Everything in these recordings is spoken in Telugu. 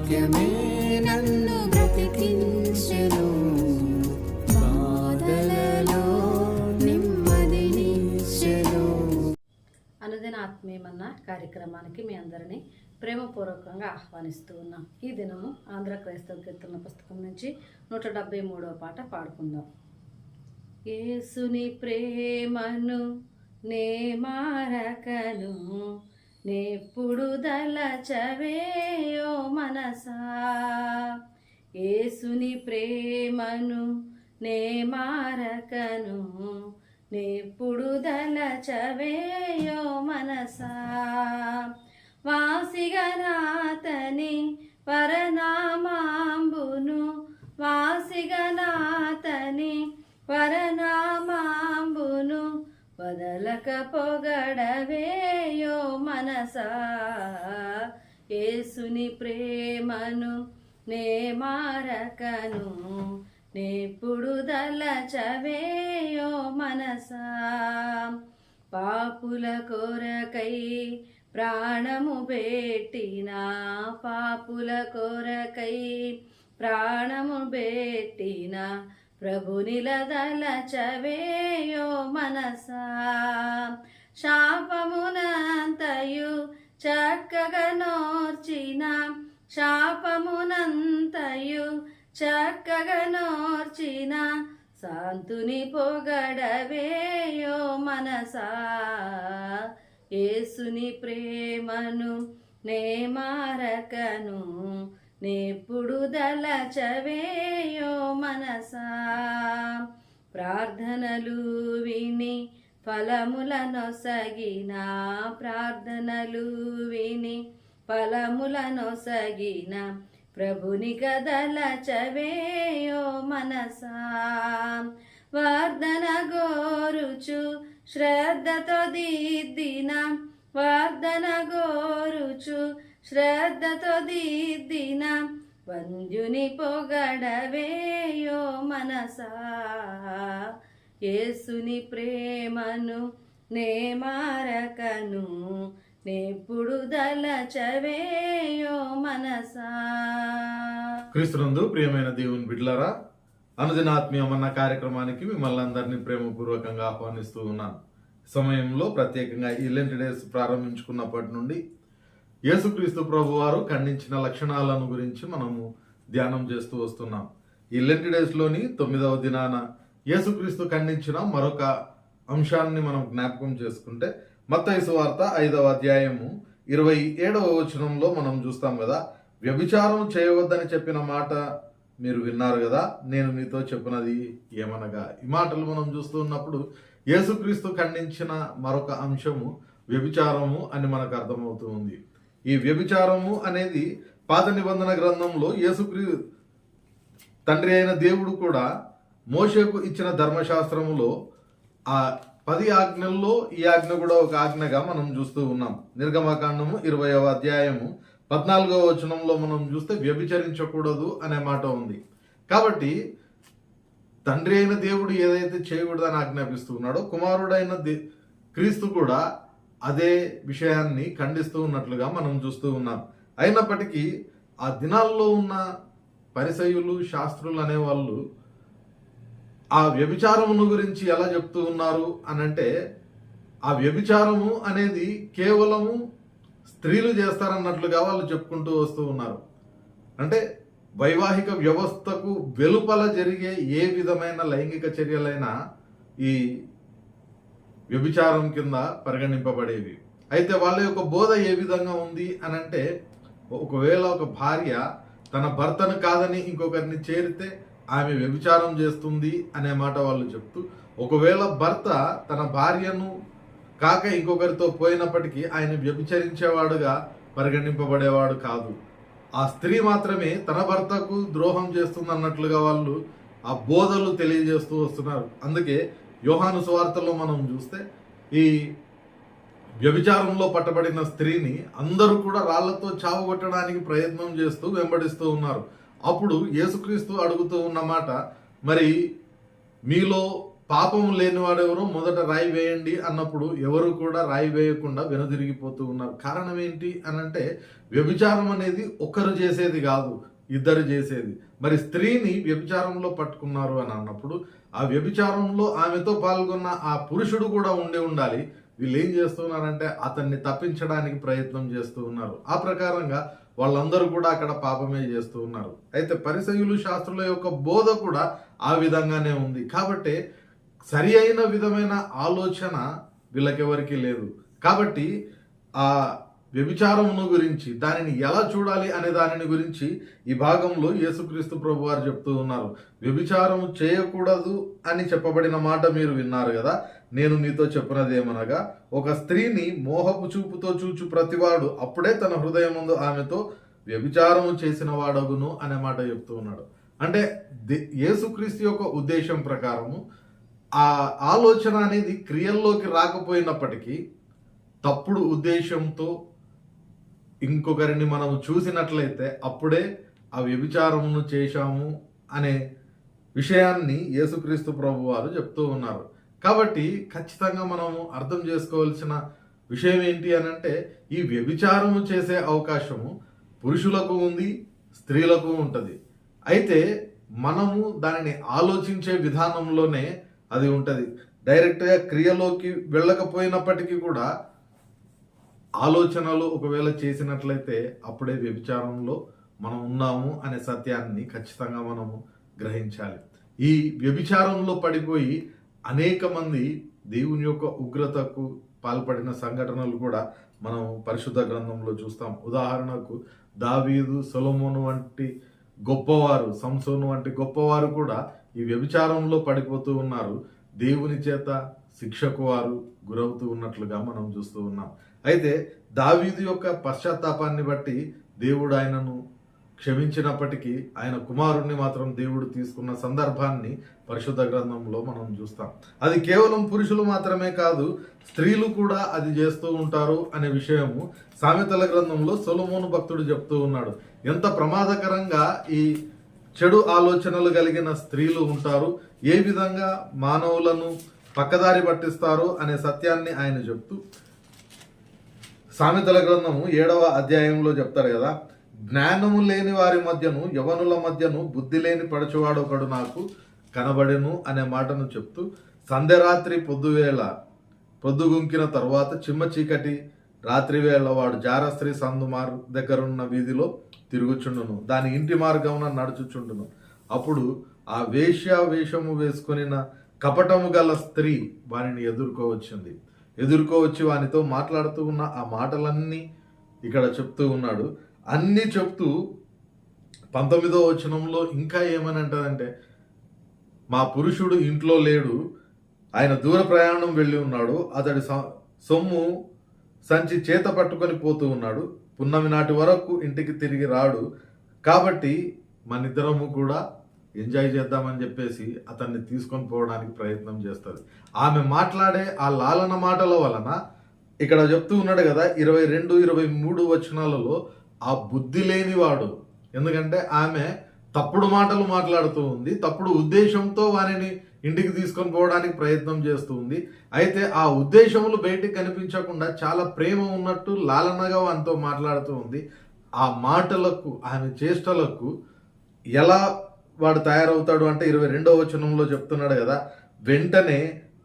వాక్యమే నన్ను బ్రతికించెను, బాధలలో నెమ్మదినిచ్చెను. అనుదిన ఆత్మీయమన్న కార్యక్రమానికి మీ అందరినీ ప్రేమపూర్వకంగా ఆహ్వానిస్తూ ఉన్నాం. ఈ దినము ఆంధ్ర క్రైస్తవ కీర్తన పుస్తకం నుంచి 173వ పాట పాడుకుందాం. యేసుని ప్రేమను నే మారకను, నేప్పుడు దలచవేయో మనసా. యేసుని ప్రేమను నే మారకను, నేప్పుడు దలచవేయో మనసా. వాసిగనాతని పరనామాంబును, వాసిగనాతని పరనామాంబును, వదలక పొగడవేయో మనసా. యేసుని ప్రేమను నే మారకను, నేప్పుడు దలచవేయో మనసా. పాపుల కొరకై ప్రాణము పెట్టిన, పాపుల కొరకై ప్రాణము పెట్టిన, ప్రభునిలదలచవేయో మనసా. శాపమునంతయు చక్కగా నోర్చిన, శాపమునంతయు చక్కగా నోర్చిన, శాంతుని పొగడవేయో మనసా. యేసుని ప్రేమను నే మారకను, నేప్పుడు దలచవేయో మనసా. ప్రార్థనలు విని ఫలములనొసగిన, ప్రార్థనలు విని ఫలములనొసగిన, ప్రభుని గదలచవేయో మనసా. వర్ధన గోరుచు శ్రద్ధతో దిద్దిన, వర్ధన గోరుచు శ్రద్ధతో దిద్దిన, వంద్యుని పొగడవేయో మనసా. యేసుని ప్రేమను నే మారకను, నేప్పుడు దలచవేయో మనసా. క్రీస్తునందు ప్రియమైన దేవుని బిడ్డలారా, అనుదిన ఆత్మీయమన్న కార్యక్రమానికి మిమ్మల్ని అందరినీ ప్రేమపూర్వకంగా ఆహ్వానిస్తూ ఉన్నాను. సమయంలో ప్రత్యేకంగా ఈ లెంట్ డేస్ ప్రారంభించుకున్నప్పటి నుండి యేసుక్రీస్తు ప్రభువారు ఖండించిన లక్షణాలను గురించి మనము ధ్యానం చేస్తూ వస్తున్నాం. ఈ లెంట్ డేస్లోని 9వ దినాన యేసుక్రీస్తు ఖండించిన మరొక అంశాన్ని మనం జ్ఞాపకం చేసుకుంటే మత్తయి సువార్త 5వ అధ్యాయము 27వ వచనంలో మనం చూస్తాం కదా, వ్యభిచారం చేయవద్దని చెప్పిన మాట మీరు విన్నారు కదా, నేను మీతో చెప్పినది ఏమనగా. ఈ మాటలు మనం చూస్తూ ఉన్నప్పుడు యేసుక్రీస్తు ఖండించిన మరొక అంశము వ్యభిచారము అని మనకు అర్థమవుతూ ఉంది. ఈ వ్యభిచారము అనేది పాత నిబంధన గ్రంథంలో తండ్రి అయిన దేవుడు కూడా మోషేకు ఇచ్చిన ధర్మశాస్త్రములో ఆ 10 ఆజ్ఞల్లో ఈ ఆజ్ఞ కూడా ఒక ఆజ్ఞగా మనం చూస్తూ ఉన్నాం. నిర్గమకాండము 20వ అధ్యాయము 14వ వచనంలో మనం చూస్తే వ్యభిచరించకూడదు అనే మాట ఉంది. కాబట్టి తండ్రి అయిన దేవుడు ఏదైతే చేయకూడదని ఆజ్ఞాపిస్తూ ఉన్నాడో, కుమారుడైన క్రీస్తు కూడా అదే విషయాన్ని ఖండిస్తూ ఉన్నట్లుగా మనం చూస్తూ ఉన్నాం. అయినప్పటికీ ఆ దినాల్లో ఉన్న పరిసయ్యులు, శాస్త్రులు అనేవాళ్ళు ఆ వ్యభిచారమును గురించి ఎలా చెప్తూ ఉన్నారు అనంటే, ఆ వ్యభిచారము అనేది కేవలము స్త్రీలు చేస్తారన్నట్లుగా వాళ్ళు చెప్పుకుంటూ వస్తూ ఉన్నారు. అంటే వైవాహిక వ్యవస్థకు వెలుపల జరిగే ఏ విధమైన లైంగిక చర్యలైనా ఈ వ్యభిచారం కింద పరిగణింపబడేవి. అయితే వాళ్ళ యొక్క బోధ ఏ విధంగా ఉంది అనంటే, ఒకవేళ ఒక భార్య తన భర్తను కాదని ఇంకొకరిని చేరితే ఆమె వ్యభిచారం చేస్తుంది అనే మాట వాళ్ళు చెప్తూ, ఒకవేళ భర్త తన భార్యను కాక ఇంకొకరితో పోయినప్పటికీ ఆయన వ్యభిచరించేవాడుగా పరిగణింపబడేవాడు కాదు. ఆ స్త్రీ మాత్రమే తన భర్తకు ద్రోహం చేస్తుందన్నట్లుగా వాళ్ళు ఆ బోధలు తెలియజేస్తూ వస్తున్నారు. అందుకే యోహాను సువార్తలో మనం చూస్తే ఈ వ్యభిచారంలో పట్టబడిన స్త్రీని అందరూ కూడా రాళ్లతో చావగొట్టడానికి ప్రయత్నం చేస్తూ వెంబడిస్తూ ఉన్నారు. అప్పుడు యేసుక్రీస్తు అడుగుతూ ఉన్నమాట, మరి మీలో పాపం లేనివాడు ఎవరు, మొదట రాయి వేయండి అన్నప్పుడు ఎవరు కూడా రాయి వేయకుండా వెనుదిరిగిపోతూ ఉన్నారు. కారణం ఏంటి అని అంటే, వ్యభిచారం అనేది ఒకరు చేసేది కాదు, ఇద్దరు చేసేది. మరి స్త్రీని వ్యభిచారంలో పట్టుకున్నారు అని అన్నప్పుడు ఆ వ్యభిచారంలో ఆమెతో పాల్గొన్న ఆ పురుషుడు కూడా ఉండాలి. వీళ్ళు ఏం చేస్తున్నారంటే అతన్ని తప్పించడానికి ప్రయత్నం చేస్తూ ఉన్నారు. ఆ ప్రకారంగా వాళ్ళందరూ కూడా అక్కడ పాపమే చేస్తూ ఉన్నారు. అయితే పరిసయ్యులు, శాస్త్రుల యొక్క బోధ కూడా ఆ విధంగానే ఉంది. కాబట్టి సరి అయిన విధమైన ఆలోచన వీళ్ళకెవరికి లేదు. కాబట్టి ఆ వ్యభిచారమును గురించి, దానిని ఎలా చూడాలి అనే దానిని గురించి ఈ భాగంలో యేసుక్రీస్తు ప్రభు వారు చెప్తూ ఉన్నారు. వ్యభిచారము చేయకూడదు అని చెప్పబడిన మాట మీరు విన్నారు కదా. నేను మీతో చెప్పినదేమనగా, ఒక స్త్రీని మోహపు చూపుతో చూచు ప్రతివాడు అప్పుడే తన హృదయమందు ఆమెతో వ్యభిచారము చేసిన వాడగును అనే మాట చెప్తూ ఉన్నాడు. అంటే యేసుక్రీస్తు యొక్క ఉద్దేశం ప్రకారము ఆ ఆలోచన అనేది క్రియల్లోకి రాకపోయినప్పటికీ తప్పుడు ఉద్దేశంతో ఇంకొకరిని మనం చూసినట్లయితే అప్పుడే ఆ వ్యభిచారమును చేశాము అనే విషయాన్ని యేసుక్రీస్తు ప్రభు వారు చెప్తూ ఉన్నారు. కాబట్టి ఖచ్చితంగా మనము అర్థం చేసుకోవాల్సిన విషయం ఏంటి అని అంటే, ఈ వ్యభిచారము చేసే అవకాశము పురుషులకు ఉంది, స్త్రీలకు ఉంటుంది. అయితే మనము దానిని ఆలోచించే విధానంలోనే అది ఉంటుంది. డైరెక్ట్గా క్రియలోకి వెళ్ళకపోయినప్పటికీ కూడా ఆలోచనలు ఒకవేళ చేసినట్లయితే అప్పుడే వ్యభిచారంలో మనం ఉన్నాము అనే సత్యాన్ని ఖచ్చితంగా మనము గ్రహించాలి. ఈ వ్యభిచారంలో పడిపోయి అనేక మంది దేవుని యొక్క ఉగ్రతకు పాల్పడిన సంఘటనలు కూడా మనం పరిశుద్ధ గ్రంథంలో చూస్తాం. ఉదాహరణకు దావీదు, సొలొమోను వంటి గొప్పవారు, సంసోను వంటి గొప్పవారు కూడా ఈ వ్యభిచారంలో పడిపోతూ ఉన్నారు. దేవుని చేత శిక్షకు వారు గురవుతూ ఉన్నట్లుగా మనం చూస్తూ ఉన్నాం. అయితే దావీదు యొక్క పశ్చాత్తాపాన్ని బట్టి దేవుడు ఆయనను క్షమించినప్పటికీ ఆయన కుమారుణ్ణి మాత్రం దేవుడు తీసుకున్న సందర్భాన్ని పరిశుద్ధ గ్రంథంలో మనం చూస్తాం. అది కేవలం పురుషులు మాత్రమే కాదు, స్త్రీలు కూడా అది చేస్తూ ఉంటారు అనే విషయము సామెతల గ్రంథంలో సొలొమోను భక్తుడు చెప్తూ ఉన్నాడు. ఎంత ప్రమాదకరంగా ఈ చెడు ఆలోచనలు కలిగిన స్త్రీలు ఉంటారు, ఏ విధంగా మానవులను పక్కదారి పట్టిస్తారు అనే సత్యాన్ని ఆయన చెప్తూ సామెతల గ్రంథము 7వ అధ్యాయంలో చెప్తారు కదా, జ్ఞానము లేని వారి మధ్యను, యవనుల మధ్యను బుద్ధి లేని పడుచువాడు ఒకడు నాకు కనబడెను అనే మాటను చెప్తూ, సంధ్యరాత్రి పొద్దుగుంకిన తరువాత చిమ్మ చీకటి రాత్రివేళ వాడు జారస్త్రీ సందు దగ్గరున్న వీధిలో తిరుగుచుండును, దాని ఇంటి మార్గమున నడుచుచుండును. అప్పుడు ఆ వేషము వేసుకొనిన కపటము గల స్త్రీ వారిని ఎదుర్కోవచ్చి వానితో మాట్లాడుతూ ఉన్న ఆ మాటలన్నీ ఇక్కడ చెప్తూ ఉన్నాడు. అన్నీ చెప్తూ 19వ వచనంలో ఇంకా ఏమని అంటారంటే, మా పురుషుడు ఇంట్లో లేడు, ఆయన దూర ప్రయాణం వెళ్ళి ఉన్నాడు, అతడి సొమ్ము సంచి చేత పట్టుకొని పోతూ ఉన్నాడు, పున్నమి నాటి వరకు ఇంటికి తిరిగి రాడు, కాబట్టి మనిద్దరము కూడా ఎంజాయ్ చేద్దామని చెప్పేసి అతన్ని తీసుకొని పోవడానికి ప్రయత్నం చేస్తుంది. ఆమె మాట్లాడే ఆ లాలన మాటల వలన ఇక్కడ చెప్తూ ఉన్నాడు కదా 22, 23 వచనాలలో ఆ బుద్ధి లేనివాడు, ఎందుకంటే ఆమె తప్పుడు మాటలు మాట్లాడుతూ ఉంది, తప్పుడు ఉద్దేశంతో వారిని ఇంటికి తీసుకొని పోవడానికి ప్రయత్నం చేస్తూ ఉంది. అయితే ఆ ఉద్దేశములు బయటికి కనిపించకుండా చాలా ప్రేమ ఉన్నట్టు లాలనగా వానితో మాట్లాడుతూ ఉంది. ఆ మాటలకు, ఆమె చేష్టలకు ఎలా వాడు తయారవుతాడు అంటే 22వ వచనంలో చెప్తున్నాడు కదా, వెంటనే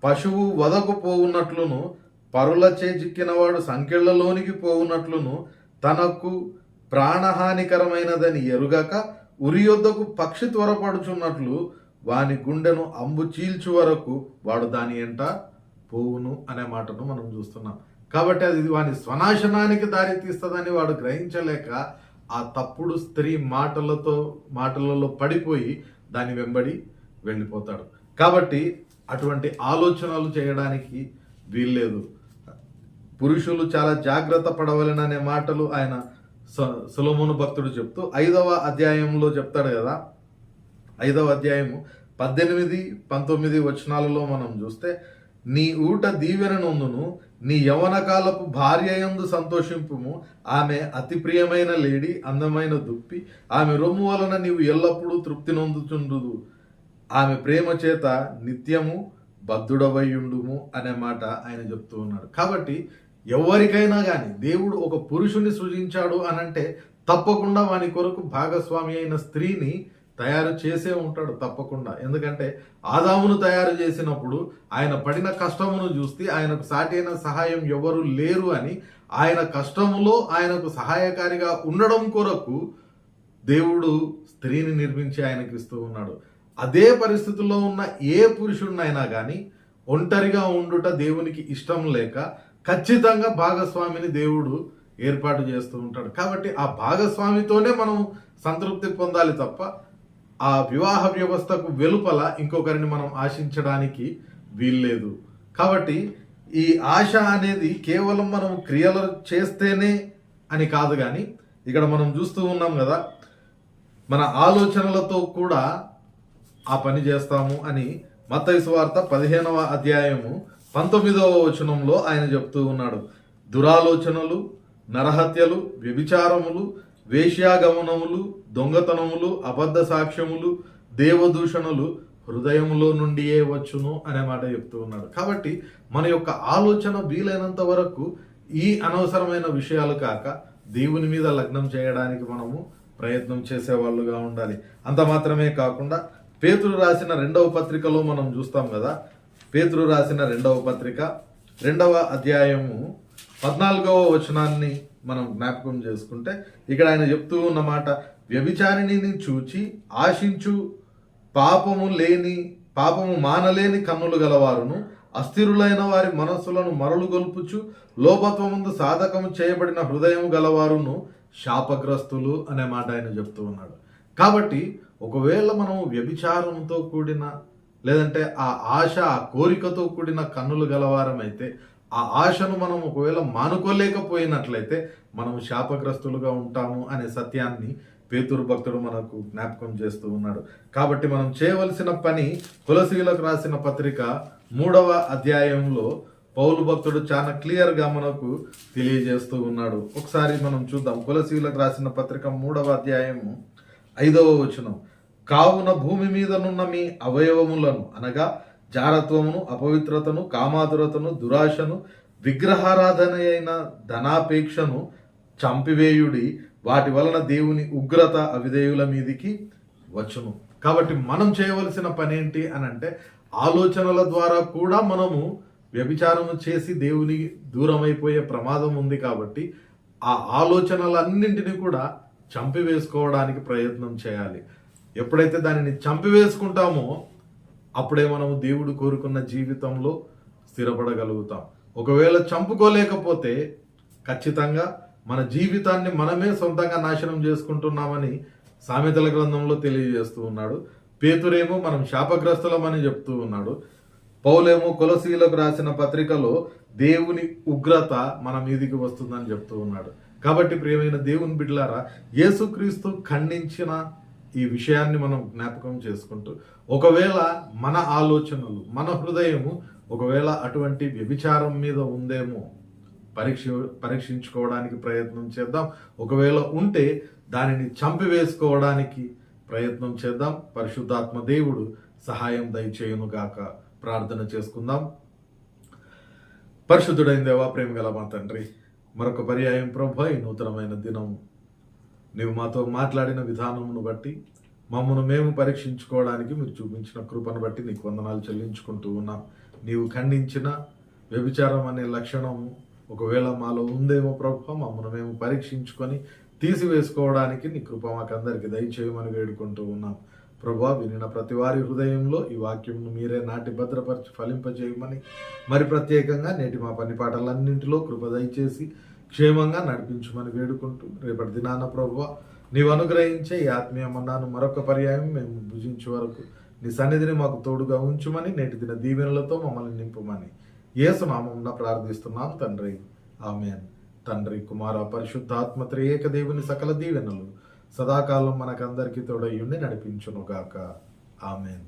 పశువు వదకు పోవున్నట్లును, పరులచే చిక్కినవాడు సంకెళ్లలోనికి పోవున్నట్లును, తనకు ప్రాణహానికరమైనదని ఎరుగక ఉరియొద్దకు పక్షి త్వరపడుచున్నట్లు వాని గుండెను అంబు చీల్చు వరకు వాడు దాని ఎంట పోవును అనే మాటను మనం చూస్తున్నాం. కాబట్టి అది వాని స్వనాశనానికి దారి తీస్తుందని వాడు గ్రహించలేక ఆ తప్పుడు స్త్రీ మాటలలో పడిపోయి దాని వెంబడి వెళ్ళిపోతాడు. కాబట్టి అటువంటి ఆలోచనలు చేయడానికి వీల్లేదు. పురుషులు చాలా జాగ్రత్త పడవలెననే మాటలు ఆయన సొలొమోను భక్తుడు చెప్తూ 5వ అధ్యాయంలో చెప్తాడు కదా. 5వ అధ్యాయము 18, 19 వచనాలలో మనం చూస్తే, నీ ఊట దీవెన నొందును, నీ యవన కాలపు భార్య యందు సంతోషింపుము, ఆమె అతి ప్రియమైన లేడి, అందమైన దుప్పి, ఆమె రొమ్ము వలన నీవు ఎల్లప్పుడూ తృప్తి నొందుచుండుదు, ఆమె ప్రేమ చేత నిత్యము బద్ధుడవయ్యుండుము అనే మాట ఆయన చెప్తూ ఉన్నాడు. కాబట్టి ఎవరికైనా కానీ దేవుడు ఒక పురుషుని సృజించాడు అనంటే తప్పకుండా వాని కొరకు భాగస్వామి అయిన స్త్రీని తయారు చేసే ఉంటాడు తప్పకుండా. ఎందుకంటే ఆదామును తయారు చేసినప్పుడు ఆయన పడిన కష్టమును చూస్తే ఆయనకు సాటి అయిన సహాయం ఎవరు లేరు అని ఆయన కష్టములో ఆయనకు సహాయకారిగా ఉండడం కొరకు దేవుడు స్త్రీని నిర్మించి ఆయనకి ఇస్తూ ఉన్నాడు. అదే పరిస్థితుల్లో ఉన్న ఏ పురుషుడినైనా కానీ ఒంటరిగా ఉండుట దేవునికి ఇష్టం లేక ఖచ్చితంగా భాగస్వామిని దేవుడు ఏర్పాటు చేస్తూ ఉంటాడు. కాబట్టి ఆ భాగస్వామితోనే మనం సంతృప్తి పొందాలి తప్ప ఆ వివాహ వ్యవస్థకు వెలుపల ఇంకొకరిని మనం ఆశించడానికి వీల్లేదు. కాబట్టి ఈ ఆశ అనేది కేవలం మనం క్రియలు చేస్తేనే అని కాదు, కానీ ఇక్కడ మనం చూస్తూ ఉన్నాం కదా, మన ఆలోచనలతో కూడా ఆ పని చేస్తాము అని మత్తయి సువార్త 15వ అధ్యాయము 19వ వచనంలో ఆయన చెప్తూ ఉన్నాడు. దురాలోచనలు, నరహత్యలు, వ్యభిచారములు, వేశ్యాగమనములు, దొంగతనములు, అబద్ధ సాక్ష్యములు, దేవదూషణలు హృదయములో నుండియే వచ్చును అనే మాట చెప్తూ ఉన్నాడు. కాబట్టి మన యొక్క ఆలోచన వీలైనంత వరకు ఈ అనవసరమైన విషయాలు కాక దేవుని మీద లగ్నం చేయడానికి మనము ప్రయత్నం చేసేవాళ్ళుగా ఉండాలి. అంత మాత్రమే కాకుండా పేతురు రాసిన 2వ పత్రికలో మనం చూస్తాం కదా, పేతురు రాసిన 2వ పత్రిక 2వ అధ్యాయము 14వ వచనాన్ని మనం జ్ఞాపకం చేసుకుంటే ఇక్కడ ఆయన చెప్తూ ఉన్నమాట, వ్యభిచారిణిని చూచి ఆశించు పాపము మానలేని కన్నులు గలవారును అస్థిరులైన వారి మనస్సులను మరలు గొల్పుచు లోపత్వముందు సాధకము చేయబడిన హృదయం గలవారును శాపగ్రస్తులు అనే మాట ఆయన చెప్తూ ఉన్నాడు. కాబట్టి ఒకవేళ మనము వ్యభిచారంతో కూడిన లేదంటే ఆ ఆశ ఆ కోరికతో కూడిన కన్నులు గలవారమైతే ఆ ఆశను మనం ఒకవేళ మానుకోలేకపోయినట్లయితే మనం శాపగ్రస్తులుగా ఉంటాము అనే సత్యాన్ని పేతురు భక్తుడు మనకు జ్ఞాపకం చేస్తూ ఉన్నాడు. కాబట్టి మనం చేయవలసిన పని కొలసీలకు రాసిన పత్రిక 3వ అధ్యాయంలో పౌలు భక్తుడు చాలా క్లియర్గా మనకు తెలియజేస్తూ ఉన్నాడు. ఒకసారి మనం చూద్దాం. కొలసీలకు రాసిన పత్రిక 3వ అధ్యాయము 5వ వచనం, కావున భూమి మీదనున్న మీ అవయవములను అనగా జారత్వమును, అపవిత్రతను, కామాతురతను, దురాశను, విగ్రహారాధన అయిన ధనాపేక్షను చంపివేయుడి, వాటి వలన దేవుని ఉగ్రత అవిధేయుల మీదికి వచ్చును. కాబట్టి మనం చేయవలసిన పని ఏంటి అని అంటే ఆలోచనల ద్వారా కూడా మనము వ్యభిచారము చేసి దేవుని దూరం అయిపోయే ప్రమాదం ఉంది. కాబట్టి ఆ ఆలోచనలన్నింటినీ కూడా చంపివేసుకోవడానికి ప్రయత్నం చేయాలి. ఎప్పుడైతే దానిని చంపివేసుకుంటామో అప్పుడే మనము దేవుడు కోరుకున్న జీవితంలో స్థిరపడగలుగుతాం. ఒకవేళ చంపుకోలేకపోతే ఖచ్చితంగా మన జీవితాన్ని మనమే సొంతంగా నాశనం చేసుకుంటున్నామని సామెతల గ్రంథంలో తెలియజేస్తూ ఉన్నాడు. పేతురేమో మనం శాపగ్రస్తులమని చెప్తూ ఉన్నాడు. పౌలేమో కొలసీలకు రాసిన పత్రికలో దేవుని ఉగ్రత మన మీదికి వస్తుందని చెప్తూ ఉన్నాడు. కాబట్టి ప్రియమైన దేవుని బిడ్డలారా, యేసుక్రీస్తు ఖండించిన ఈ విషయాన్ని మనం జ్ఞాపకం చేసుకుంటూ ఒకవేళ మన ఆలోచనలు మన హృదయము ఒకవేళ అటువంటి వ్యభిచారం మీద ఉందేమో పరీక్షించుకోవడానికి ప్రయత్నం చేద్దాం. ఒకవేళ ఉంటే దానిని చంపివేసుకోవడానికి ప్రయత్నం చేద్దాం. పరిశుద్ధాత్మ దేవుడు సహాయం దయచేయునుగాక. ప్రార్థన చేసుకుందాం. పరిశుద్ధుడైన దేవా, ప్రేమ గల మా తండ్రి, మరొక పర్యాయం ప్రభు ఈ నూతనమైన దినము నీవు మాతో మాట్లాడిన విధానమును బట్టి మమ్మను మేము పరీక్షించుకోవడానికి మీరు చూపించిన కృపను బట్టి నీకు వందనాలు చెల్లించుకుంటూ ఉన్నాం. నీవు ఖండించిన వ్యభిచారం అనే లక్షణము ఒకవేళ మాలో ఉందేమో ప్రభు, మమ్మను మేము పరీక్షించుకొని తీసివేసుకోవడానికి నీ కృప మాకందరికి దయచేయమని వేడుకుంటూ ఉన్నాం. ప్రభా, వినిన ప్రతి వారి హృదయంలో ఈ వాక్యంను మీరే నాటి భద్రపరిచి ఫలింపజేయమని, మరి ప్రత్యేకంగా నేటి మా పని పాటలన్నింటిలో కృప దయచేసి క్షేమంగా నడిపించమని వేడుకుంటూ రేపటి దినాన ప్రభువా నీవు అనుగ్రహించే ఈ ఆత్మీయ మన్నాను మరొక పర్యాయం మేము భుజించే వరకు నీ సన్నిధిని మాకు తోడుగా ఉంచుమని, నేటి దిన దీవెనలతో మమ్మల్ని నింపుమని యేసు నామమున ప్రార్థిస్తున్నాం తండ్రి, ఆమేన్. తండ్రి, కుమార, పరిశుద్ధాత్మ త్రియేక దేవుని సకల దీవెనలు సదాకాలం మనకందరికీ తోడయ్యుండి నడిపించునుగాక. ఆమేన్.